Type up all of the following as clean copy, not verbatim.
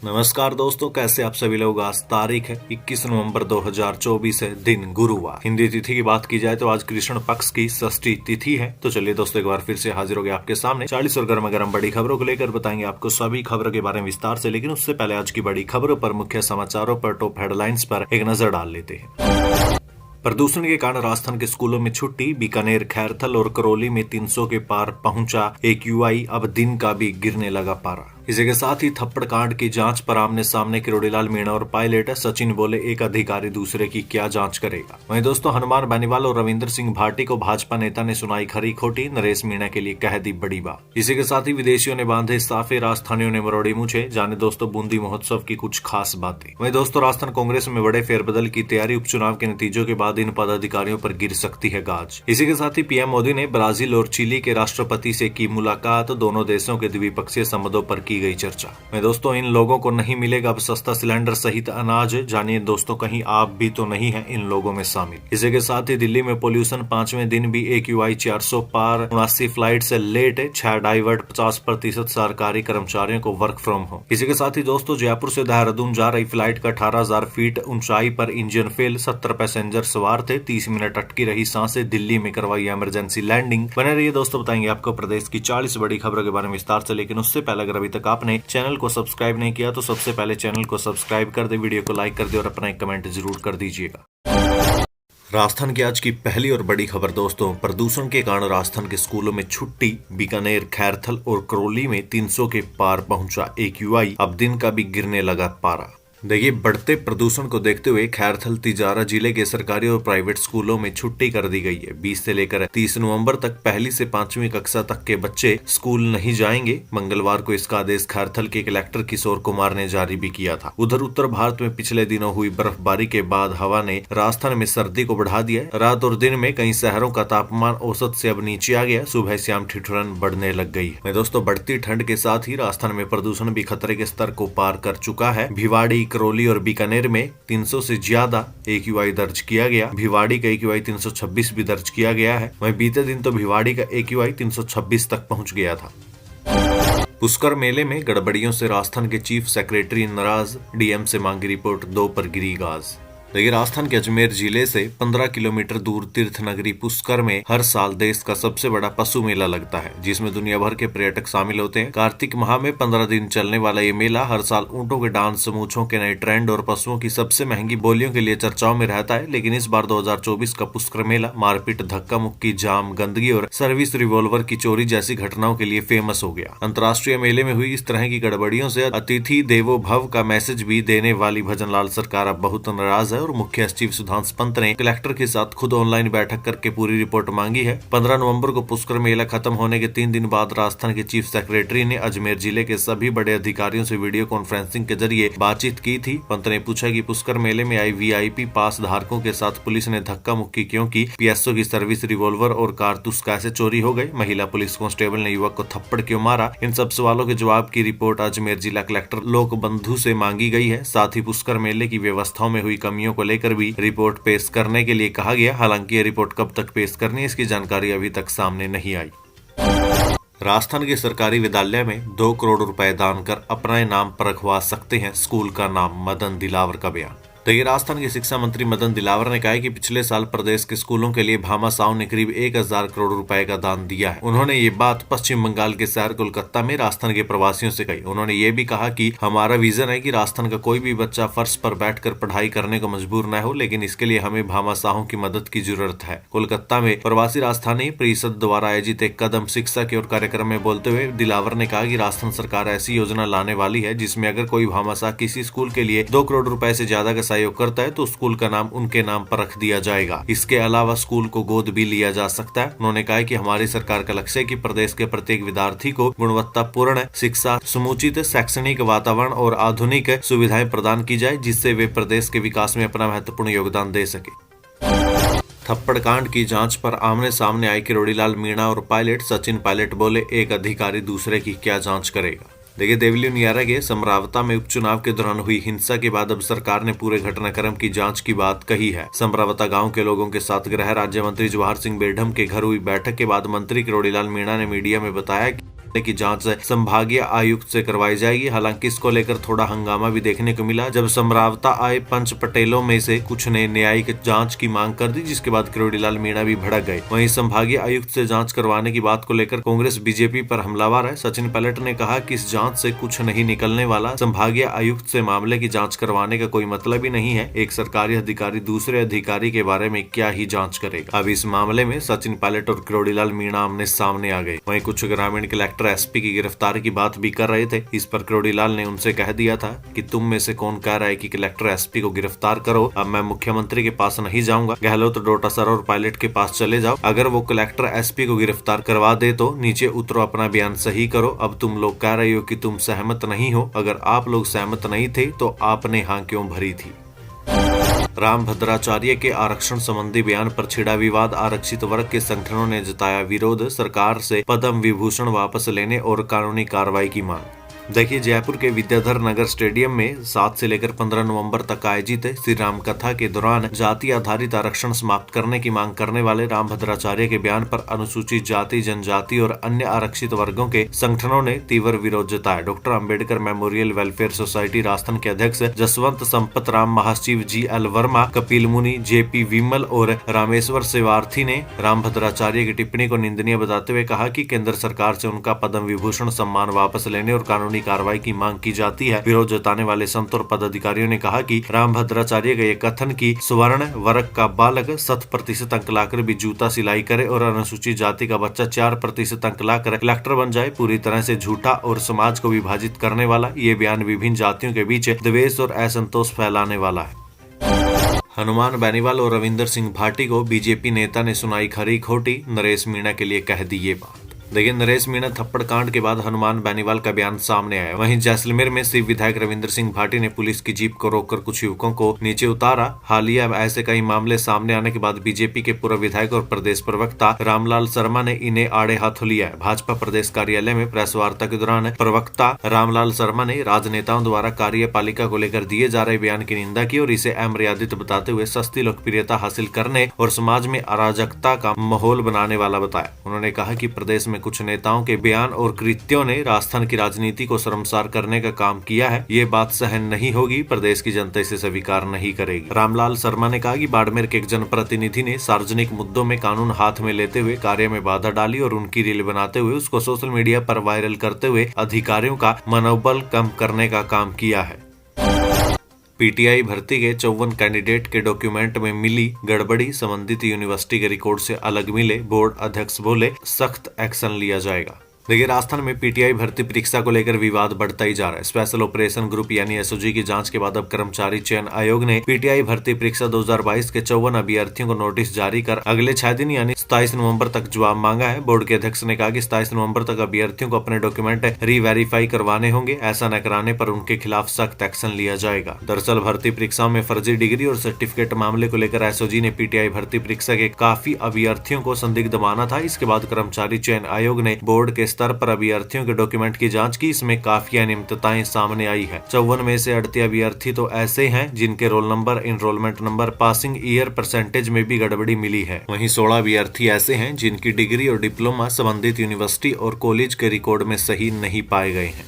नमस्कार दोस्तों, कैसे आप सभी लोग। आज तारीख है 21 नवंबर 2024 है, दिन गुरुवार। हिंदी तिथि की बात की जाए तो आज कृष्ण पक्ष की षष्ठी तिथि है। तो चलिए दोस्तों, एक बार फिर से हाजिर हो गए आपके सामने 40 और गर्मा गर्म बड़ी खबरों को लेकर। बताएंगे आपको सभी खबरों के बारे में विस्तार से, लेकिन उससे पहले आज की बड़ी खबरों पर, मुख्य समाचारों पर, टॉप हेडलाइंस पर एक नजर डाल लेते हैं। प्रदूषण के कारण राजस्थान के स्कूलों में छुट्टी। बीकानेर, खैरथल और करौली में 300 के पार पहुंचा AQI, अब दिन का भी गिरने लगा पारा। इसी के साथ ही थप्पड़ कांड की जांच पर आमने सामने किरोड़ीलाल मीणा और पायलट। सचिन बोले, एक अधिकारी दूसरे की क्या जांच करेगा। वहीं दोस्तों, हनुमान बेनीवाल और रविंद्र सिंह भाटी को भाजपा नेता ने सुनाई खरी खोटी। नरेश मीणा के लिए कह दी बड़ी बात। इसी के साथ ही विदेशियों ने बांधे साफे, राजस्थानियों ने मरोड़ी मूछे। जाने दोस्तों बूंदी महोत्सव की कुछ खास बातें। वहीं दोस्तों, राजस्थान कांग्रेस में बड़े फेरबदल की तैयारी। उपचुनाव के नतीजों के बाद इन पदाधिकारियों पर गिर सकती है गाज। इसी के साथ ही पीएम मोदी ने ब्राजील और चिली के राष्ट्रपति से की मुलाकात। दोनों देशों के द्विपक्षीय संबंधों पर की गई चर्चा। मैं दोस्तों, इन लोगों को नहीं मिलेगा अब सस्ता सिलेंडर सहित अनाज। जानिए दोस्तों, कहीं आप भी तो नहीं है इन लोगों में शामिल। इसी के साथ ही दिल्ली में पोल्यूशन 5वें दिन भी AQI 400 पार। 79 फ्लाइट से लेट 6 डाइवर्ट। 50% सरकारी कर्मचारियों को वर्क फ्रॉम होम। इसी के साथ ही दोस्तों, जयपुर से देहरादून जा रही फ्लाइट का 18,000 फीट ऊंचाई पर इंजन फेल। 70 पैसेंजर सवार थे। 30 मिनट अटकी रही सांसें। दिल्ली में करवाई इमरजेंसी लैंडिंग। बने रहिए दोस्तों, बताएंगे आपको प्रदेश की 40 बड़ी खबरों के बारे में विस्तार से, लेकिन उससे पहले अगर अभी तक आपने चैनल को सब्सक्राइब नहीं किया तो सबसे पहले चैनल को सब्सक्राइब कर दे, वीडियो को लाइक कर दे और अपना एक कमेंट जरूर कर दीजिएगा। राजस्थान की आज की पहली और बड़ी खबर दोस्तों, प्रदूषण के कारण राजस्थान के स्कूलों में छुट्टी। बीकानेर, खैरथल और करौली में 300 के पार पहुंचा AQI, अब दिन का भी गिरने लगा पारा। देखिए, बढ़ते प्रदूषण को देखते हुए खैरथल, तिजारा जिले के सरकारी और प्राइवेट स्कूलों में छुट्टी कर दी गई है। 20 से लेकर 30 नवंबर तक पहली से 5वीं कक्षा तक के बच्चे स्कूल नहीं जाएंगे। मंगलवार को इसका आदेश खैरथल के कलेक्टर किशोर कुमार ने जारी भी किया था। उधर उत्तर भारत में पिछले दिनों हुई बर्फबारी के बाद हवा ने राजस्थान में सर्दी को बढ़ा दिया। रात और दिन में कई शहरों का तापमान औसत से अब नीचे आ गया। सुबह शाम ठिठुरन बढ़ने लग गई है। दोस्तों, बढ़ती ठंड के साथ ही राजस्थान में प्रदूषण भी खतरे के स्तर को पार कर चुका है। भिवाड़ी, करौली और बीकानेर में 300 से ज्यादा AQI दर्ज किया गया। भिवाड़ी का AQI 326 भी दर्ज किया गया है। वहीं बीते दिन तो भिवाड़ी का AQI 326 तक पहुंच गया था। पुष्कर मेले में गड़बड़ियों से राजस्थान के चीफ सेक्रेटरी नाराज। DM से मांगी रिपोर्ट, 2 पर गिरी गाज। देखिए, राजस्थान के अजमेर जिले से 15 किलोमीटर दूर तीर्थ नगरी पुष्कर में हर साल देश का सबसे बड़ा पशु मेला लगता है, जिसमें दुनिया भर के पर्यटक शामिल होते हैं। कार्तिक माह में 15 दिन चलने वाला ये मेला हर साल ऊंटों के डांस, मूंछों के नए ट्रेंड और पशुओं की सबसे महंगी बोलियों के लिए चर्चाओं में रहता है। लेकिन इस बार 2024 का पुष्कर मेला मारपीट, धक्का मुक्की, जाम, गंदगी और सर्विस रिवॉल्वर की चोरी जैसी घटनाओं के लिए फेमस हो गया। अंतर्राष्ट्रीय मेले में हुई इस तरह की गड़बड़ियों से अतिथि देवो भव का मैसेज भी देने वाली भजनलाल सरकार अब बहुत नाराज है और मुख्य सचिव सुधांशु पंत ने कलेक्टर के साथ खुद ऑनलाइन बैठक करके पूरी रिपोर्ट मांगी है। 15 नवंबर को पुष्कर मेला खत्म होने के 3 दिन बाद राजस्थान के चीफ सेक्रेटरी ने अजमेर जिले के सभी बड़े अधिकारियों से वीडियो कॉन्फ्रेंसिंग के जरिए बातचीत की थी। पंत ने पूछा कि पुष्कर मेले में आई VIP पास धारकों के साथ पुलिस ने धक्का मुक्की क्यों की। PSO की सर्विस रिवॉल्वर और कारतूस कैसे चोरी हो गए। महिला पुलिस कांस्टेबल ने युवक को थप्पड़ क्यों मारा। इन सब सवालों के जवाब की रिपोर्ट अजमेर जिला कलेक्टर लोक बंधु से मांगी गई है। साथ ही पुष्कर मेले की व्यवस्थाओं में हुई कमियों को लेकर भी रिपोर्ट पेश करने के लिए कहा गया। हालांकि ये रिपोर्ट कब तक पेश करनी है, इसकी जानकारी अभी तक सामने नहीं आई। राजस्थान के सरकारी विद्यालय में 2 करोड़ रुपए दान कर अपना नाम पर रखवा सकते हैं स्कूल का नाम। मदन दिलावर का बयान। देखिए, राजस्थान के शिक्षा मंत्री मदन दिलावर ने कहा है कि पिछले साल प्रदेश के स्कूलों के लिए भामा साहू ने करीब 1000 करोड़ रुपए का दान दिया है। उन्होंने ये बात पश्चिम बंगाल के शहर कोलकाता में राजस्थान के प्रवासियों से कही। उन्होंने ये भी कहा कि हमारा विजन है कि राजस्थान का कोई भी बच्चा फर्श पर बैठकर पढ़ाई करने को मजबूर न हो, लेकिन इसके लिए हमें भामा साहू की मदद की जरूरत है। कोलकाता में प्रवासी राजस्थानी परिषद द्वारा आयोजित एक कदम शिक्षा की ओर कार्यक्रम में बोलते हुए दिलावर ने कहा कि राजस्थान सरकार ऐसी योजना लाने वाली है जिसमें अगर कोई भामाशाह किसी स्कूल के लिए 2 करोड़ रुपए से ज्यादा का सहयोग करता है तो स्कूल का नाम उनके नाम पर रख दिया जाएगा। इसके अलावा स्कूल को गोद भी लिया जा सकता है। उन्होंने कहा कि हमारी सरकार का लक्ष्य है कि प्रदेश के प्रत्येक विद्यार्थी को गुणवत्तापूर्ण शिक्षा, समुचित शैक्षणिक वातावरण और आधुनिक सुविधाएं प्रदान की जाए, जिससे वे प्रदेश के विकास में अपना महत्वपूर्ण योगदान दे सके। थप्पड़ कांड की जांच पर आमने सामने आए किरोड़ीलाल मीणा और पायलट। सचिन पायलट बोले, एक अधिकारी दूसरे की क्या जांच करेगा। देखिए, देवली नियारा के समरावता में उपचुनाव के दौरान हुई हिंसा के बाद अब सरकार ने पूरे घटनाक्रम की जांच की बात कही है। समरावता गांव के लोगों के साथ गृह राज्य मंत्री जवाहर सिंह बेढम के घर हुई बैठक के बाद मंत्री किरोड़ीलाल मीणा ने मीडिया में बताया कि की जांच संभागीय आयुक्त से करवाई जाएगी। हालांकि इसको लेकर थोड़ा हंगामा भी देखने को मिला जब समरावता आए पंच पटेलों में से कुछ ने न्यायिक जांच की मांग कर दी, जिसके बाद किरोड़ीलाल मीणा भी भड़क गए। वहीं संभागीय आयुक्त से जांच करवाने की बात को लेकर कांग्रेस बीजेपी पर हमलावर है। सचिन पायलट ने कहा कि इस जांच से कुछ नहीं निकलने वाला, संभागीय आयुक्त से मामले की जांच करवाने का कोई मतलब ही नहीं है। एक सरकारी अधिकारी दूसरे अधिकारी के बारे में क्या ही जांच करेगा। अब इस मामले में सचिन पायलट और किरोड़ीलाल मीणा आमने सामने आ गए। वहीं कुछ ग्रामीण कलेक्टर एसपी की गिरफ्तारी की बात भी कर रहे थे। इस पर किरोड़ीलाल ने उनसे कह दिया था कि तुम में से कौन कह रहा है कि कलेक्टर एसपी को गिरफ्तार करो। अब मैं मुख्यमंत्री के पास नहीं जाऊंगा, गहलोत, डोटा सर और पायलट के पास चले जाओ। अगर वो कलेक्टर एसपी को गिरफ्तार करवा दे तो नीचे उतरो, अपना बयान सही करो। अब तुम लोग कह रहे हो कि तुम सहमत नहीं हो। अगर आप लोग सहमत नहीं थे तो आपने हाँ क्यों भरी थी। राम भद्राचार्य के आरक्षण संबंधी बयान पर छिड़ा विवाद, आरक्षित वर्ग के संगठनों ने जताया विरोध, सरकार से पद्म विभूषण वापस लेने और कानूनी कार्रवाई की मांग। देखिए, जयपुर के विद्याधर नगर स्टेडियम में 7 से लेकर 15 नवंबर तक आयोजित श्री राम कथा के दौरान जाति आधारित आरक्षण समाप्त करने की मांग करने वाले राम भद्राचार्य के बयान पर अनुसूचित जाति, जनजाति और अन्य आरक्षित वर्गों के संगठनों ने तीव्र विरोध जताया। Doctor Ambedkar memorial welfare society Rajasthan के अध्यक्ष जसवंत संपत राम, महासचिव GL वर्मा, कपिल मुनि, JP विमल और रामेश्वर सेवार्थी ने राम भद्राचार्य की टिप्पणी को निंदनीय बताते हुए कहा कि केंद्र सरकार से उनका पद्म विभूषण सम्मान वापस लेने और कानूनी कार्रवाई की मांग की जाती है। विरोध जताने वाले संत और पदाधिकारियों ने कहा कि राम भद्राचार्य का ये कथन की स्वर्ण वर्ग का बालक 100% अंक लाकर भी जूता सिलाई करे और अनुसूचित जाति का बच्चा 4% अंक लाकर कलेक्टर बन जाए, पूरी तरह से झूठा और समाज को विभाजित करने वाला ये बयान विभिन्न जातियों के बीच द्वेष और असंतोष फैलाने वाला है। हनुमान बेनीवाल और रविंदर सिंह भाटी को बीजेपी नेता ने सुनाई खरी खोटी, नरेश मीणा के लिए कह दी ये बात। देखिए, नरेश मीणा थप्पड़ कांड के बाद हनुमान बेनीवाल का बयान सामने आया। वहीं जैसलमेर में शिव विधायक रविंदर सिंह भाटी ने पुलिस की जीप को रोककर कुछ युवकों को नीचे उतारा। हालिया ऐसे कई मामले सामने आने के बाद बीजेपी के पूर्व विधायक और प्रदेश प्रवक्ता रामलाल शर्मा ने इन्हें आड़े हाथों लिया है। भाजपा प्रदेश कार्यालय में प्रेस वार्ता के दौरान प्रवक्ता रामलाल शर्मा ने राजनेताओं द्वारा कार्यपालिका को लेकर दिए जा रहे बयान की निंदा की और इसे अमर्यादित बताते हुए सस्ती लोकप्रियता हासिल करने और समाज में अराजकता का माहौल बनाने वाला बताया। उन्होंने कहा कि प्रदेश में कुछ नेताओं के बयान और कृत्यों ने राजस्थान की राजनीति को शर्मसार करने का काम किया है। ये बात सहन नहीं होगी, प्रदेश की जनता इसे स्वीकार नहीं करेगी। रामलाल शर्मा ने कहा कि बाड़मेर के एक जनप्रतिनिधि ने सार्वजनिक मुद्दों में कानून हाथ में लेते हुए कार्य में बाधा डाली और उनकी रील बनाते हुए उसको सोशल मीडिया पर वायरल करते हुए अधिकारियों का मनोबल कम करने का काम किया है। पीटीआई भर्ती के 54 कैंडिडेट के डॉक्यूमेंट में मिली गड़बड़ी, संबंधित यूनिवर्सिटी के रिकॉर्ड से अलग मिले, बोर्ड अध्यक्ष बोले सख्त एक्शन लिया जाएगा। देखिए, राजस्थान में पीटीआई भर्ती परीक्षा को लेकर विवाद बढ़ता ही जा रहा है। स्पेशल ऑपरेशन ग्रुप यानी SOG की जांच के बाद अब कर्मचारी चयन आयोग ने पीटीआई भर्ती परीक्षा 2022 के 54 अभ्यर्थियों को नोटिस जारी कर अगले 6 दिन यानी 27 नवंबर तक जवाब मांगा है। बोर्ड के अध्यक्ष ने कहा कि 27 नवंबर तक अभ्यर्थियों को अपने डॉक्यूमेंट री-वेरीफाई करवाने होंगे। ऐसा न कराने पर उनके खिलाफ सख्त एक्शन लिया जाएगा। दरअसल भर्ती परीक्षाओं में फर्जी डिग्री और सर्टिफिकेट मामले को लेकर SOG ने पीटीआई भर्ती परीक्षा के काफी अभ्यर्थियों को संदिग्ध माना था। इसके बाद कर्मचारी चयन आयोग ने बोर्ड के स्तर पर अभ्यर्थियों के डॉक्यूमेंट की जांच की। इसमें काफी अनियमितताएं सामने आई है। 54 में से 38 अभ्यर्थी तो ऐसे हैं जिनके roll number, enrolment number, passing year percentage में भी गड़बड़ी मिली है। वहीं 16 अभ्यर्थी ऐसे हैं जिनकी डिग्री और डिप्लोमा संबंधित यूनिवर्सिटी और कॉलेज के रिकॉर्ड में सही नहीं पाए गए हैं।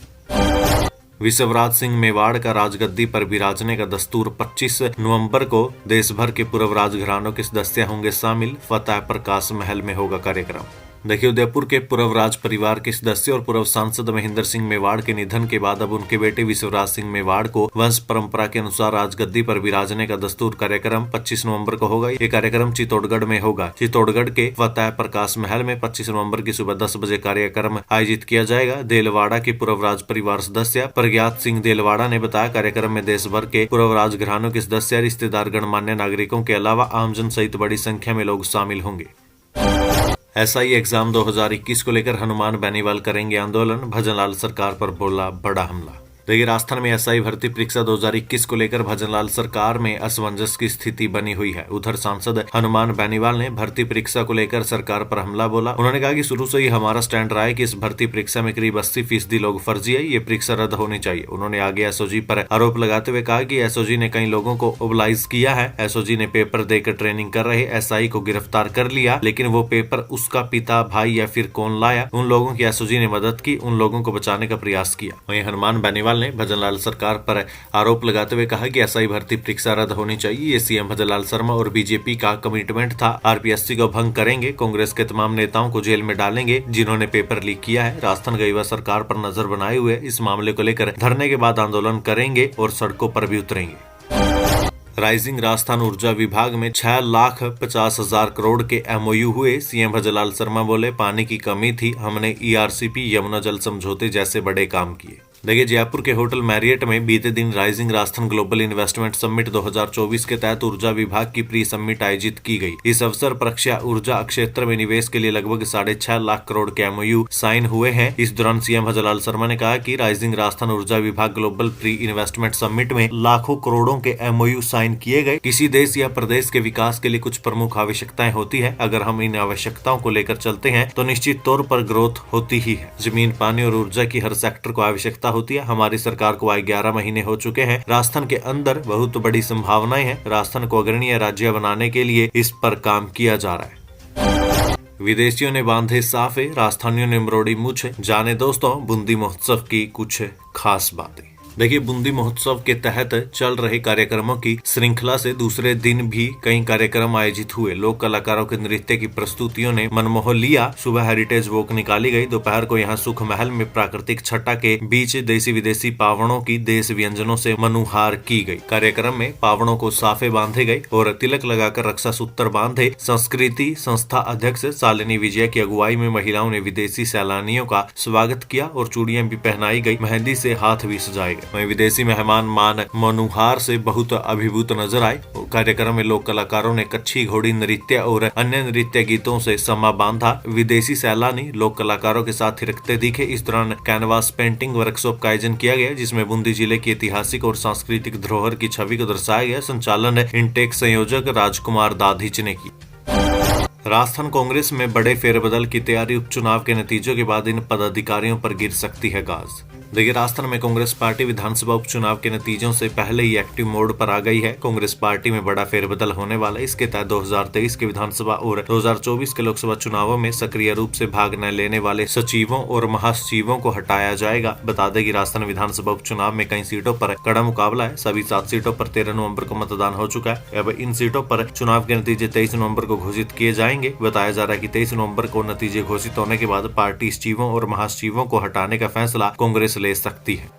विश्वराज सिंह मेवाड़ का राजगद्दी पर विराजने का दस्तूर 25 नवंबर को देश भर के पूर्व राजघरानों के सदस्य होंगे शामिल। फतेह प्रकाश महल में होगा कार्यक्रम। देखिए, उदयपुर के पूर्व राज परिवार के सदस्य और पूर्व सांसद महेंद्र सिंह मेवाड़ के निधन के बाद अब उनके बेटे विश्वराज सिंह मेवाड़ को वंश परंपरा के अनुसार राजगद्दी पर विराजने का दस्तूर कार्यक्रम 25 नवंबर को होगा। ये कार्यक्रम चित्तौड़गढ़ में होगा। चित्तौड़गढ़ के फतेह प्रकाश महल में 25 नवंबर की सुबह 10 बजे कार्यक्रम आयोजित किया जाएगा। देलवाड़ा के पूर्व राज परिवार सदस्य प्रज्ञात सिंह देलवाड़ा ने बताया, कार्यक्रम में देश भर के पूर्व राजघरानों के सदस्य, रिश्तेदार, गणमान्य नागरिकों के अलावा आमजन सहित बड़ी संख्या में लोग शामिल होंगे। SI एग्जाम 2021 को लेकर हनुमान बेनीवाल करेंगे आंदोलन, भजनलाल सरकार पर बोला बड़ा हमला। देखिए, राजस्थान में एसआई भर्ती परीक्षा 2021 को लेकर भजनलाल सरकार में असमंजस की स्थिति बनी हुई है। उधर सांसद हनुमान बेनीवाल ने भर्ती परीक्षा को लेकर सरकार पर हमला बोला। उन्होंने कहा कि शुरू से ही हमारा स्टैंड रहा है कि इस भर्ती परीक्षा में करीब 80% लोग फर्जी है, ये परीक्षा रद्द होनी चाहिए। उन्होंने आगे एसओजी पर आरोप लगाते हुए कहा कि एसओजी ने कई लोगों को मोबिलाइज किया है। एसओजी ने पेपर देकर ट्रेनिंग कर रहे एसआई को गिरफ्तार कर लिया, लेकिन वो पेपर उसका पिता, भाई या फिर कौन लाया, उन लोगों की एसओजी ने मदद की, उन लोगों को बचाने का प्रयास किया। वहीं हनुमान बेनीवाल ने भजनलाल सरकार पर आरोप लगाते हुए कहा कि एसआई भर्ती परीक्षा रद्द होनी चाहिए। ये सीएम भजनलाल शर्मा और बीजेपी का कमिटमेंट था। आरपीएससी को भंग करेंगे, कांग्रेस के तमाम नेताओं को जेल में डालेंगे जिन्होंने पेपर लीक किया है। राजस्थान गई हुआ सरकार पर नजर बनाए हुए इस मामले को लेकर धरने के बाद आंदोलन करेंगे और सड़कों पर भी उतरेंगे। राइजिंग राजस्थान ऊर्जा विभाग में 6,50,000 करोड़ के एमओयू हुए। सीएम भजनलाल शर्मा बोले, पानी की कमी थी, हमने ईआरसीपी, यमुना जल समझौते जैसे बड़े काम किए। देखिए, जयपुर के होटल मैरियट में बीते दिन rising Rajasthan global investment summit 2024 के तहत ऊर्जा विभाग की प्री समिट आयोजित की गई। इस अवसर पर अक्षय ऊर्जा क्षेत्र में निवेश के लिए लगभग 6.5 लाख करोड़ के एमओयू साइन हुए हैं। इस दौरान सीएम भजनलाल शर्मा ने कहा कि राइजिंग राजस्थान ऊर्जा विभाग ग्लोबल प्री इन्वेस्टमेंट समिट में लाखों करोड़ों के एमओयू साइन किए गए। किसी देश या प्रदेश के विकास के लिए कुछ प्रमुख आवश्यकताएं होती है। अगर हम इन आवश्यकताओं को लेकर चलते हैं तो निश्चित तौर पर ग्रोथ होती ही है। जमीन, पानी और ऊर्जा की हर सेक्टर को आवश्यकता होती है। हमारी सरकार को आए 11 महीने हो चुके हैं। राजस्थान के अंदर बहुत बड़ी संभावनाएं हैं। राजस्थान को अग्रणीय राज्य बनाने के लिए इस पर काम किया जा रहा है। विदेशियों ने बांधे साफे, राजस्थानियों ने मरोड़ी मूछें। जाने दोस्तों बूंदी महोत्सव की कुछ खास बातें। देखिए, बूंदी महोत्सव के तहत चल रहे कार्यक्रमों की श्रृंखला से दूसरे दिन भी कई कार्यक्रम आयोजित हुए। लोक कलाकारों के नृत्य की प्रस्तुतियों ने मनमोह लिया। सुबह हेरिटेज वॉक निकाली गई। दोपहर को यहां सुख महल में प्राकृतिक छटा के बीच देसी विदेशी पावड़ों की देश व्यंजनों से मनुहार की गई। कार्यक्रम में पावड़ों को साफे बांधे गए और तिलक लगाकर रक्षा सूत्र बांधे। संस्कृति संस्था अध्यक्ष शालिनी विजय की अगुवाई में महिलाओं ने विदेशी सैलानियों का स्वागत किया और चूड़ियां भी पहनाई गई। मेहंदी से हाथ भी सजाए गए। वहीं विदेशी मेहमान मान मनुहार से बहुत अभिभूत नजर आए। कार्यक्रम में लोक कलाकारों ने कच्छी घोड़ी नृत्य और अन्य नृत्य गीतों से समा बांधा। विदेशी सैलानी लोक कलाकारों के साथ थिरकते दिखे। इस दौरान कैनवास पेंटिंग वर्कशॉप का आयोजन किया गया, जिसमें बूंदी जिले की ऐतिहासिक और सांस्कृतिक धरोहर की छवि को दर्शाया गया। संचालन इंटेक संयोजक राजकुमार दाधिच ने की। राजस्थान कांग्रेस में बड़े फेरबदल की तैयारी। उपचुनाव के नतीजों के बाद इन पदाधिकारियों पर गिर सकती है गाज। देखिए, राजस्थान में कांग्रेस पार्टी विधानसभा उपचुनाव के नतीजों से पहले ही एक्टिव मोड पर आ गई है। कांग्रेस पार्टी में बड़ा फेरबदल होने वाला है। इसके तहत 2023 के विधानसभा और 2024 के लोकसभा चुनावों में सक्रिय रूप से भाग न लेने वाले सचिवों और महासचिवों को हटाया जाएगा। बता दें कि राजस्थान विधानसभा उपचुनाव में कई सीटों पर कड़ा मुकाबला है। सभी 7 सीटों पर 13 नवंबर को मतदान हो चुका है। अब इन सीटों पर चुनाव के नतीजे 23 नवंबर को घोषित किए जाएंगे। बताया जा रहा है कि 23 नवंबर को नतीजे घोषित होने के बाद पार्टी सचिवों और महासचिवों को हटाने का फैसला कांग्रेस ले सकती है।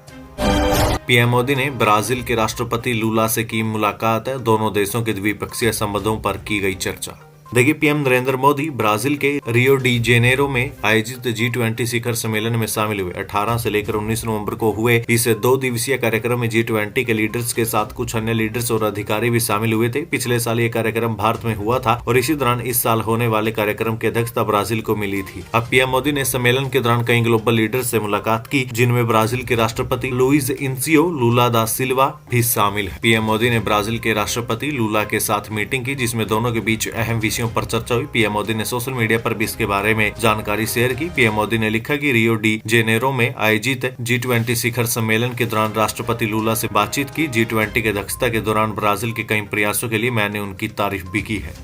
पीएम मोदी ने ब्राजील के राष्ट्रपति लूला से की मुलाकात। दोनों देशों के द्विपक्षीय संबंधों पर की गई चर्चा। देखिए, पीएम नरेंद्र मोदी ब्राजील के रियो डी जेनेरो में आयोजित G20 शिखर सम्मेलन में शामिल हुए। 18 से लेकर 19 नवंबर को हुए इस 2 दिवसीय कार्यक्रम में G20 के लीडर्स के साथ कुछ अन्य लीडर्स और अधिकारी भी शामिल हुए थे। पिछले साल ये कार्यक्रम भारत में हुआ था और इसी दौरान इस साल होने वाले कार्यक्रम की अध्यक्षता ब्राजील को मिली थी। अब पीएम मोदी ने सम्मेलन के दौरान कई ग्लोबल लीडर्स से मुलाकात की, जिनमें ब्राजील के राष्ट्रपति लुइज इनसियो लूला दा सिल्वा भी शामिल है। पीएम मोदी ने ब्राजील के राष्ट्रपति लूला के साथ मीटिंग की, जिसमें दोनों के बीच अहम विषयों पर चर्चा हुई। पीएम मोदी ने सोशल मीडिया पर भी इसके बारे में जानकारी शेयर की। पीएम मोदी ने लिखा कि रियो डी जेनेरो में आयोजित G20 शिखर सम्मेलन के दौरान राष्ट्रपति लूला से बातचीत की। G20 के अध्यक्षता के दौरान ब्राजील के कई प्रयासों के लिए मैंने उनकी तारीफ भी की है।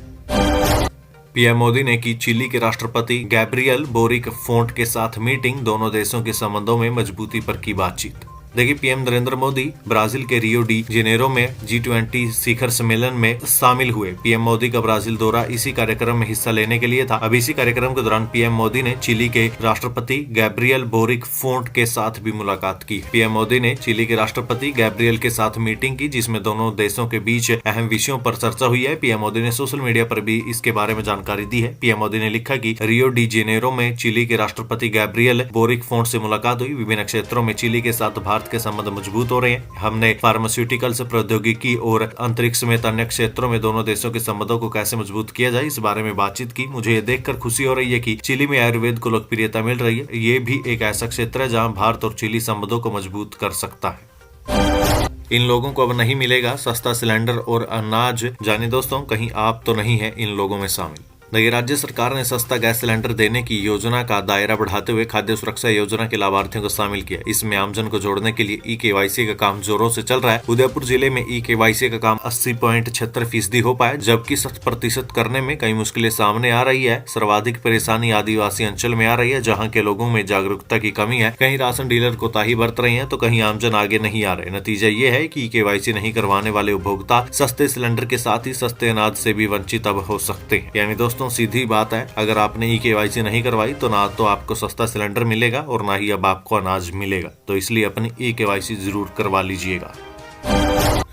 पीएम मोदी ने की चिली के राष्ट्रपति गैब्रियल बोरिक फोंट के साथ मीटिंग। दोनों देशों के संबंधों में मजबूती पर की बातचीत। देखिए, पीएम नरेंद्र मोदी ब्राजील के रियो डी जेनेरो में G20 शिखर सम्मेलन में शामिल हुए। पीएम मोदी का ब्राजील दौरा इसी कार्यक्रम में हिस्सा लेने के लिए था। अब इसी कार्यक्रम के दौरान पीएम मोदी ने चिली के राष्ट्रपति गैब्रियल बोरिक फोंट के साथ भी मुलाकात की। पीएम मोदी ने चिली के राष्ट्रपति गैब्रियल के साथ मीटिंग की, जिसमें दोनों देशों के बीच अहम विषयों पर चर्चा हुई है। पीएम मोदी ने सोशल मीडिया पर भी इसके बारे में जानकारी दी है। पीएम मोदी ने लिखा कि रियो डी जेनेरो में चिली के राष्ट्रपति गैब्रियल बोरिक फोंट से मुलाकात हुई। विभिन्न क्षेत्रों में चिली के साथ भारत भारत के संबंध मजबूत हो रहे हैं। हमने फार्मास्यूटिकल्स, प्रौद्योगिकी और अंतरिक्ष समेत अन्य क्षेत्रों में दोनों देशों के संबंधों को कैसे मजबूत किया जाए, इस बारे में बातचीत की। मुझे ये देखकर खुशी हो रही है कि चिली में आयुर्वेद को लोकप्रियता मिल रही है। ये भी एक ऐसा क्षेत्र है जहाँ भारत और चिली संबंधों को मजबूत कर सकता है। इन लोगों को अब नहीं मिलेगा सस्ता सिलेंडर और अनाज। जाने दोस्तों, कहीं आप तो नहीं है इन लोगों में शामिल। देखिए, राज्य सरकार ने सस्ता गैस सिलेंडर देने की योजना का दायरा बढ़ाते हुए खाद्य सुरक्षा योजना के लाभार्थियों को शामिल किया। इसमें आमजन को जोड़ने के लिए ई-केवाईसी का काम जोरों से चल रहा है। उदयपुर जिले में ई-केवाईसी का काम 80.76% हो पाया, जबकि 100% करने में कई मुश्किलें सामने आ रही है। सर्वाधिक परेशानी आदिवासी अंचल में आ रही है, जहाँ के लोगों में जागरूकता की कमी है। कहीं राशन डीलर कोताही बरत रहे हैं तो कहीं आमजन आगे नहीं आ रहे। नतीजा ये है कि ई-केवाईसी नहीं करवाने वाले उपभोक्ता सस्ते सिलेंडर के साथ ही सस्ते अनाज से भी वंचित अब हो सकते हैं। यानी दोस्तों, सीधी बात है, अगर आपने ई-केवाईसी नहीं करवाई तो ना तो आपको सस्ता सिलेंडर मिलेगा और ना ही अब आपको अनाज मिलेगा। तो इसलिए अपनी ई-केवाईसी जरूर करवा लीजिएगा।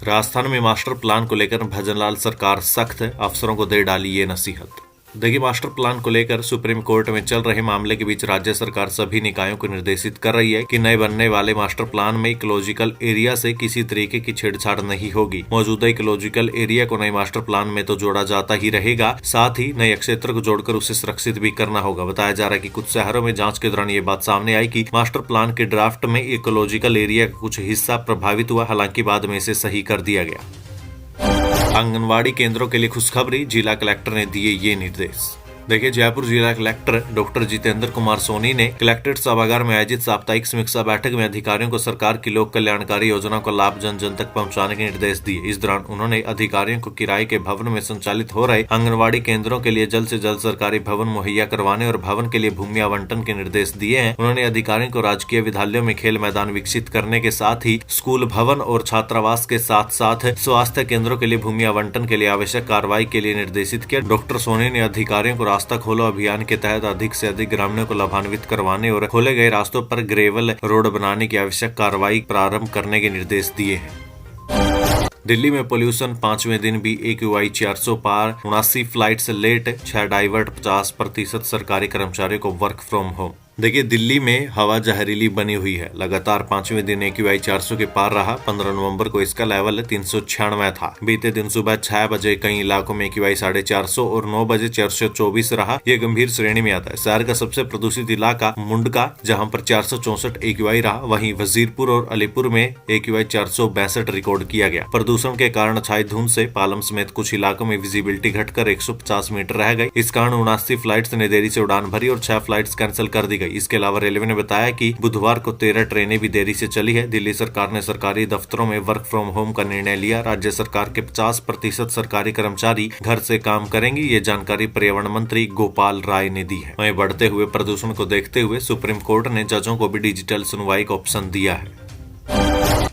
राजस्थान में मास्टर प्लान को लेकर भजनलाल सरकार सख्त है, अफसरों को दे डाली ये नसीहत। देखिए, मास्टर प्लान को लेकर सुप्रीम कोर्ट में चल रहे मामले के बीच राज्य सरकार सभी निकायों को निर्देशित कर रही है कि नए बनने वाले मास्टर प्लान में इकोलॉजिकल एरिया से किसी तरीके की छेड़छाड़ नहीं होगी। मौजूदा इकोलॉजिकल एरिया को नए मास्टर प्लान में तो जोड़ा जाता ही रहेगा, साथ ही नए क्षेत्र को जोड़कर उसे सुरक्षित भी करना होगा। बताया जा रहा है कि कुछ शहरों में जांच के दौरान ये बात सामने आई कि मास्टर प्लान के ड्राफ्ट में इकोलॉजिकल एरिया का कुछ हिस्सा प्रभावित हुआ, हालांकि बाद में इसे सही कर दिया गया। आंगनवाड़ी केंद्रों के लिए खुशखबरी, जिला कलेक्टर ने दिए ये निर्देश। देखिए, जयपुर जिला कलेक्टर डॉक्टर जितेंद्र कुमार सोनी ने कलेक्ट्रेट सभागार में आयोजित साप्ताहिक समीक्षा बैठक में अधिकारियों को सरकार की लोक कल्याणकारी योजनाओं का लाभ जन जन तक पहुंचाने के निर्देश दिए। इस दौरान उन्होंने अधिकारियों को किराए के भवन में संचालित हो रहे आंगनवाड़ी केंद्रों के लिए जल्द से जल्द सरकारी भवन मुहैया करवाने और भवन के लिए भूमि आवंटन के निर्देश दिए हैं। उन्होंने अधिकारियों को राजकीय विद्यालयों में खेल मैदान विकसित करने के साथ ही स्कूल भवन और छात्रावास के साथ साथ स्वास्थ्य केंद्रों के लिए भूमि आवंटन के लिए आवश्यक कार्रवाई के लिए निर्देशित किया। डॉक्टर सोनी ने अधिकारियों को रास्ता खोलो अभियान के तहत अधिक से अधिक ग्रामीणों को लाभान्वित करवाने और खोले गए रास्तों पर ग्रेवल रोड बनाने की आवश्यक कार्रवाई प्रारंभ करने के निर्देश दिए हैं। दिल्ली में पोल्यूशन 5वें दिन भी AQI 400 पार, 79 फ्लाइट्स लेट, 6 डाइवर्ट, 50% सरकारी कर्मचारियों को वर्क फ्रॉम होम। देखिए, दिल्ली में हवा जहरीली बनी हुई है। लगातार 5वें दिन AQI 400 के पार रहा। 15 नवंबर को इसका लेवल 396 था। बीते दिन सुबह 6 बजे कई इलाकों में AQI 450 और 9 बजे 424 रहा। यह गंभीर श्रेणी में आता है। शहर का सबसे प्रदूषित इलाका मुंडका, जहां पर 464 AQI रहा, वहीं वजीरपुर और अलीपुर में AQI 462 रिकॉर्ड किया गया। प्रदूषण के कारण छाई धुंध से पालम समेत कुछ इलाकों में विजिबिलिटी घटकर 150 मीटर रह गई। इस कारण 79 फ्लाइट्स ने देरी से उड़ान भरी और 6 फ्लाइट्स कैंसिल कर दी गई। इसके अलावा रेलवे ने बताया कि बुधवार को 13 ट्रेनें भी देरी से चली है। दिल्ली सरकार ने सरकारी दफ्तरों में वर्क फ्रॉम होम का निर्णय लिया। राज्य सरकार के 50% सरकारी कर्मचारी घर से काम करेंगे। ये जानकारी पर्यावरण मंत्री गोपाल राय ने दी है। वहीं बढ़ते हुए प्रदूषण को देखते हुए सुप्रीम कोर्ट ने जजों को भी डिजिटल सुनवाई का ऑप्शन दिया है।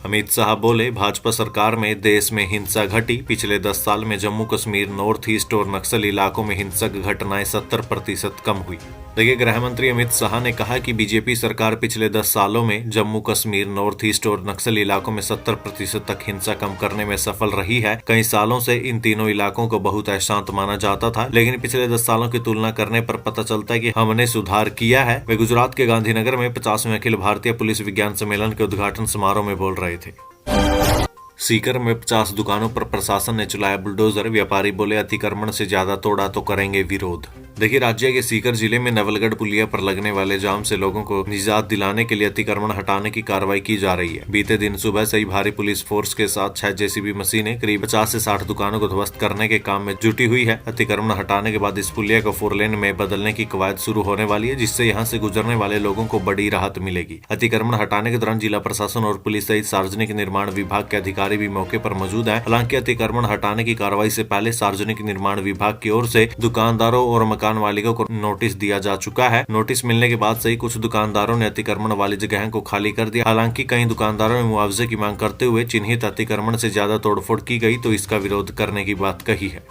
अमित शाह बोले, भाजपा सरकार में देश में हिंसा घटी। पिछले 10 साल में जम्मू कश्मीर, नॉर्थ ईस्ट और नक्सल इलाकों में हिंसक घटनाएं 70% कम हुई। देखिए, गृह मंत्री अमित शाह ने कहा कि बीजेपी सरकार पिछले 10 सालों में जम्मू कश्मीर, नॉर्थ ईस्ट और नक्सल इलाकों में 70% तक हिंसा कम करने में सफल रही है। कई सालों से इन तीनों इलाकों को बहुत अशांत माना जाता था, लेकिन पिछले 10 सालों की तुलना करने पर पता चलता है कि हमने सुधार किया है। वे गुजरात के गांधीनगर में 50वें अखिल भारतीय पुलिस विज्ञान सम्मेलन के उद्घाटन समारोह में बोल रहे थे। सीकर में 50 दुकानों पर प्रशासन ने चलाया बुलडोजर। व्यापारी बोले, अतिक्रमण से ज्यादा तोड़ा तो करेंगे विरोध। देखिए, राज्य के सीकर जिले में नवलगढ़ पुलिया पर लगने वाले जाम से लोगों को निजात दिलाने के लिए अतिक्रमण हटाने की कार्रवाई की जा रही है। बीते दिन सुबह से ही भारी पुलिस फोर्स के साथ 6 JCB मशीनें करीब 50 से 60 दुकानों को ध्वस्त करने के काम में जुटी हुई है। अतिक्रमण हटाने के बाद इस पुलिया को 4 लेन में बदलने की कवायद शुरू होने वाली है, जिससे यहाँ से गुजरने वाले लोगों को बड़ी राहत मिलेगी। अतिक्रमण हटाने के दौरान जिला प्रशासन और पुलिस सहित सार्वजनिक निर्माण विभाग के अधिकारी भी मौके पर मौजूद है। हालांकि अतिक्रमण हटाने की कार्रवाई से पहले सार्वजनिक निर्माण विभाग की ओर से दुकानदारों और मकान मालिकों को नोटिस दिया जा चुका है। नोटिस मिलने के बाद से ही कुछ दुकानदारों ने अतिक्रमण वाली जगह को खाली कर दिया। हालांकि कई दुकानदारों ने मुआवजे की मांग करते हुए चिन्हित अतिक्रमण से ज्यादा तोड़फोड़ की गई तो इसका विरोध करने की बात कही है।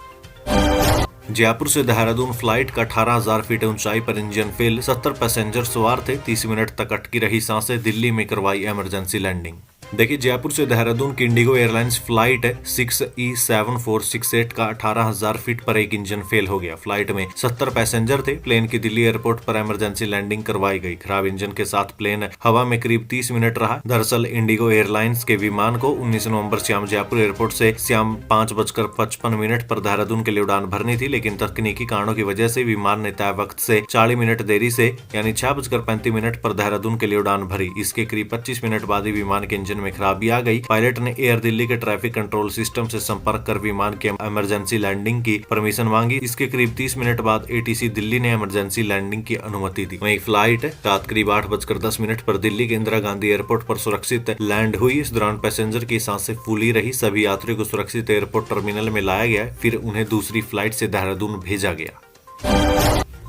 जयपुर से देहरादून फ्लाइट का 18,000 फीट ऊंचाई पर इंजन फेल, 70 पैसेंजर सवार थे। 30 मिनट तक अटकी रही सांसें, दिल्ली में करवाई इमरजेंसी लैंडिंग। देखिए, जयपुर से देहरादून की इंडिगो एयरलाइंस फ्लाइट 6E7468 का 18,000 फीट पर एक इंजन फेल हो गया। फ्लाइट में 70 पैसेंजर थे। प्लेन की दिल्ली एयरपोर्ट पर इमरजेंसी लैंडिंग करवाई गई। खराब इंजन के साथ प्लेन हवा में करीब 30 मिनट रहा। दरअसल इंडिगो एयरलाइंस के विमान को 19 नवंबर शाम जयपुर एयरपोर्ट से शाम 5:55 पर देहरादून के लिए उड़ान भरनी थी, लेकिन तकनीकी कारणों की वजह से विमान ने तय वक्त से 40 मिनट देरी से यानी 6:35 पर देहरादून के लिए उड़ान भरी। इसके करीब 25 मिनट बाद ही विमान के इंजन में खराबी आ गई। पायलट ने एयर दिल्ली के ट्रैफिक कंट्रोल सिस्टम से संपर्क कर विमान की इमरजेंसी लैंडिंग की परमिशन मांगी। इसके करीब 30 मिनट बाद एटीसी दिल्ली ने इमरजेंसी लैंडिंग की अनुमति दी। वहीं फ्लाइट रात करीब 8:10 पर दिल्ली के इंदिरा गांधी एयरपोर्ट पर सुरक्षित लैंड हुई। इस दौरान पैसेंजर की सांसें फूली रही। सभी यात्रियों को सुरक्षित एयरपोर्ट टर्मिनल में लाया गया, फिर उन्हें दूसरी फ्लाइट से देहरादून भेजा गया।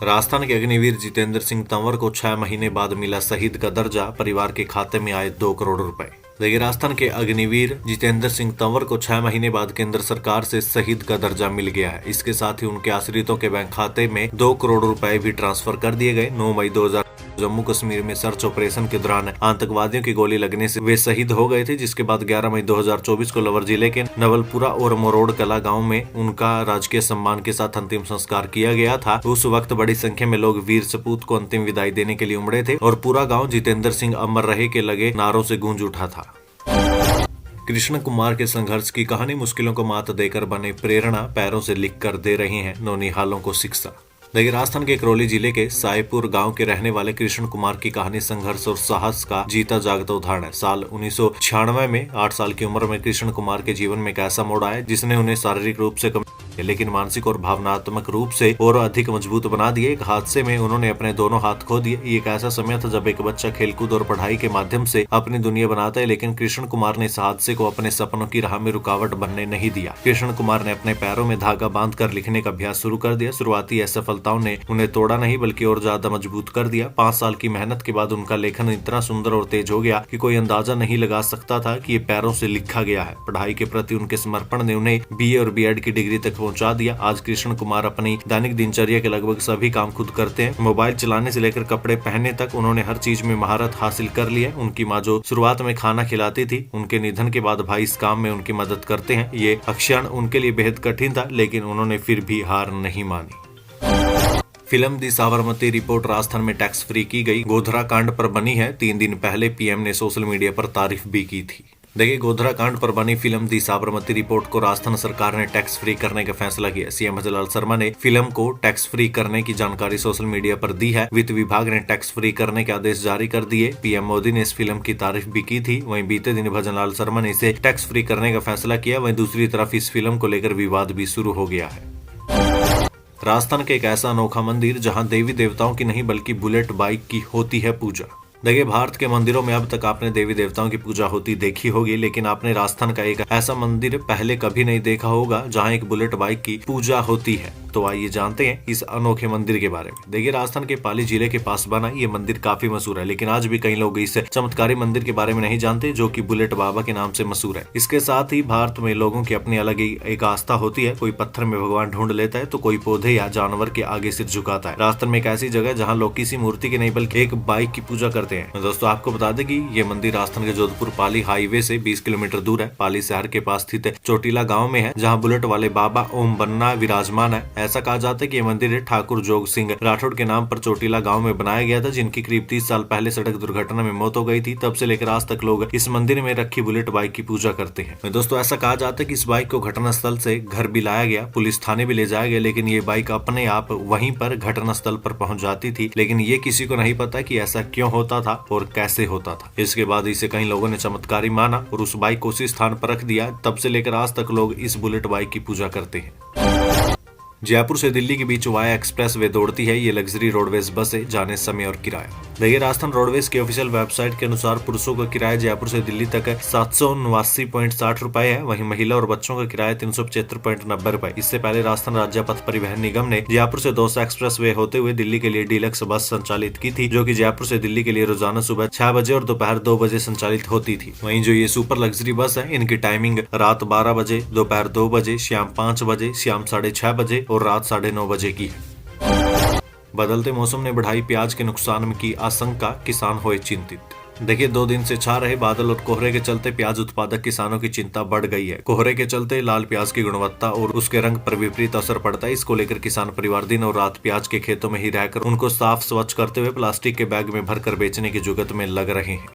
राजस्थान के अग्निवीर जितेंद्र सिंह तंवर को 6 महीने बाद मिला शहीद का दर्जा। परिवार के खाते में आए 2 करोड़ रुपए। देखिए, राजस्थान के अग्निवीर जितेंद्र सिंह तंवर को 6 महीने बाद केंद्र सरकार से शहीद का दर्जा मिल गया है। इसके साथ ही उनके आश्रितों के बैंक खाते में 2 करोड़ रुपए भी ट्रांसफर कर दिए गए। 9 मई 2000 जम्मू कश्मीर में सर्च ऑपरेशन के दौरान आतंकवादियों की गोली लगने से वे शहीद हो गए थे, जिसके बाद 11 मई 2024 को लवर जिले के नवलपुरा और मोरोड कला गांव में उनका राजकीय सम्मान के साथ अंतिम संस्कार किया गया था। उस वक्त बड़ी संख्या में लोग वीर सपूत को अंतिम विदाई देने के लिए उमड़े थे और पूरा गांव जितेंद्र सिंह अमर रहे के लगे नारों से गूंज उठा था। कृष्ण कुमार के संघर्ष की कहानी, मुश्किलों को मात देकर बने प्रेरणा, पैरों से लिखकर दे रहे हैं नौनिहालों को शिक्षा। देखिए, राजस्थान के करौली जिले के साईपुर गांव के रहने वाले कृष्ण कुमार की कहानी संघर्ष और साहस का जीता जागता उदाहरण है। साल 1996 में 8 साल की उम्र में कृष्ण कुमार के जीवन में एक ऐसा मोड़ आया जिसने उन्हें शारीरिक रूप से लेकिन मानसिक और भावनात्मक रूप से और अधिक मजबूत बना दिए। एक हादसे में उन्होंने अपने दोनों हाथ खो दिए। ये एक ऐसा समय था जब एक बच्चा खेलकूद और पढ़ाई के माध्यम से अपनी दुनिया बनाता है, लेकिन कृष्ण कुमार ने इस हादसे को अपने सपनों की राह में रुकावट बनने नहीं दिया। कृष्ण कुमार ने अपने पैरों में धागा बांधकर लिखने का अभ्यास शुरू कर दिया। शुरुआती असफलताओं ने उन्हें तोड़ा नहीं बल्कि और ज्यादा मजबूत कर दिया। 5 साल की मेहनत के बाद उनका लेखन इतना सुंदर और तेज हो गया कि कोई अंदाजा नहीं लगा सकता था कि ये पैरों से लिखा गया है। पढ़ाई के प्रति उनके समर्पण ने उन्हें BA और B.Ed की डिग्री तक पहुंचा दिया। आज कृष्ण कुमार अपनी दैनिक दिनचर्या के लगभग सभी काम खुद करते हैं। मोबाइल चलाने से लेकर कपड़े पहनने तक उन्होंने हर चीज में महारत हासिल कर ली है। उनकी माँ जो शुरुआत में खाना खिलाती थी, उनके निधन के बाद भाई इस काम में उनकी मदद करते हैं। ये क्षण उनके लिए बेहद कठिन था, लेकिन उन्होंने फिर भी हार नहीं मानी। फिल्म दी साबरमती रिपोर्ट राजस्थान में टैक्स फ्री की गई। गोधरा कांड पर बनी है। 3 दिन पहले PM ने सोशल मीडिया पर तारीफ भी की थी। देखिए, गोधरा कांड पर बनी फिल्म दी साबरमती रिपोर्ट को राजस्थान सरकार ने टैक्स फ्री करने का फैसला किया। CM भजनलाल शर्मा ने फिल्म को टैक्स फ्री करने की जानकारी सोशल मीडिया पर दी है। वित्त विभाग ने टैक्स फ्री करने के आदेश जारी कर दिए। PM मोदी ने इस फिल्म की तारीफ भी की थी। वहीं बीते दिन भजनलाल शर्मा ने इसे टैक्स फ्री करने का फैसला किया। वहीं दूसरी तरफ इस फिल्म को लेकर विवाद भी शुरू हो गया है। राजस्थान के एक ऐसा अनोखा मंदिर जहां देवी देवताओं की नहीं बल्कि बुलेट बाइक की होती है पूजा। देखिए, भारत के मंदिरों में अब तक आपने देवी देवताओं की पूजा होती देखी होगी, लेकिन आपने राजस्थान का एक ऐसा मंदिर पहले कभी नहीं देखा होगा जहां एक बुलेट बाइक की पूजा होती है। तो आइए जानते हैं इस अनोखे मंदिर के बारे में। देखिए, राजस्थान के पाली जिले के पास बना ये मंदिर काफी मशहूर है, लेकिन आज भी कई लोग इस चमत्कारी मंदिर के बारे में नहीं जानते, जो कि बुलेट बाबा के नाम से मशहूर है। इसके साथ ही भारत में लोगों की अपनी अलग ही एक आस्था होती है। कोई पत्थर में भगवान ढूंढ लेता है, तो कोई पौधे या जानवर के आगे सिर झुकाता है। राजस्थान में एक ऐसी जगह जहाँ लोग किसी मूर्ति की नहीं बल्कि एक बाइक की पूजा करते हैं। दोस्तों, आपको बता दें कि ये मंदिर राजस्थान के जोधपुर पाली हाईवे से 20 किलोमीटर दूर है। पाली शहर के पास स्थित चोटीला गाँव में है, जहाँ बुलेट वाले बाबा ओम बन्ना विराजमान है। ऐसा कहा जाता है कि ये मंदिर ठाकुर जोग सिंह राठौड़ के नाम पर चोटीला गांव में बनाया गया था, जिनकी करीब 30 साल पहले सड़क दुर्घटना में मौत हो गई थी। तब से लेकर आज तक लोग इस मंदिर में रखी बुलेट बाइक की पूजा करते हैं। दोस्तों, ऐसा कहा जाता है कि इस बाइक को घटना स्थल से घर भी लाया गया, पुलिस थाने भी ले जाया गया, लेकिन ये बाइक अपने आप वहीं पर घटना स्थल पर पहुंच जाती थी। लेकिन ये किसी को नहीं पता कि ऐसा क्यों होता था और कैसे होता था। इसके बाद इसे कई लोगों ने चमत्कारी माना और उस बाइक को उसी स्थान पर रख दिया। तब से लेकर आज तक लोग इस बुलेट बाइक की पूजा करते हैं। जयपुर से दिल्ली के बीच वाया एक्सप्रेस वे दौड़ती है। ये लग्जरी रोडवेज बस है। जाने समय और किराया। देखिए, राजस्थान रोडवेज की ऑफिशियल वेबसाइट के अनुसार पुरुषों का किराया जयपुर से दिल्ली तक 789.60 रुपए है। वहीं महिला और बच्चों का किराया 375.90 रुपए। इससे पहले राजस्थान राज्य पथ परिवहन निगम ने जयपुर से दौसा एक्सप्रेस वे होते हुए दिल्ली के लिए डीलक्स बस संचालित की थी, जो कि जयपुर से दिल्ली के लिए रोजाना सुबह 6 बजे और दोपहर 2 बजे संचालित होती थी। वहीं जो ये सुपर लग्जरी बस है, इनकी टाइमिंग रात 12 बजे, दोपहर 2 बजे, शाम 5 बजे, शाम 6:30 बजे और रात 9:30 बजे की है। बदलते मौसम ने बढ़ाई प्याज के नुकसान की आशंका, किसान हुए चिंतित। देखिए 2 दिन से छा रहे बादल और कोहरे के चलते प्याज उत्पादक किसानों की चिंता बढ़ गई है। कोहरे के चलते लाल प्याज की गुणवत्ता और उसके रंग पर विपरीत असर पड़ता है। इसको लेकर किसान परिवार दिन और रात प्याज के खेतों में ही रहकर उनको साफ स्वच्छ करते हुए प्लास्टिक के बैग में भरकर बेचने की जुगत में लग रहे हैं।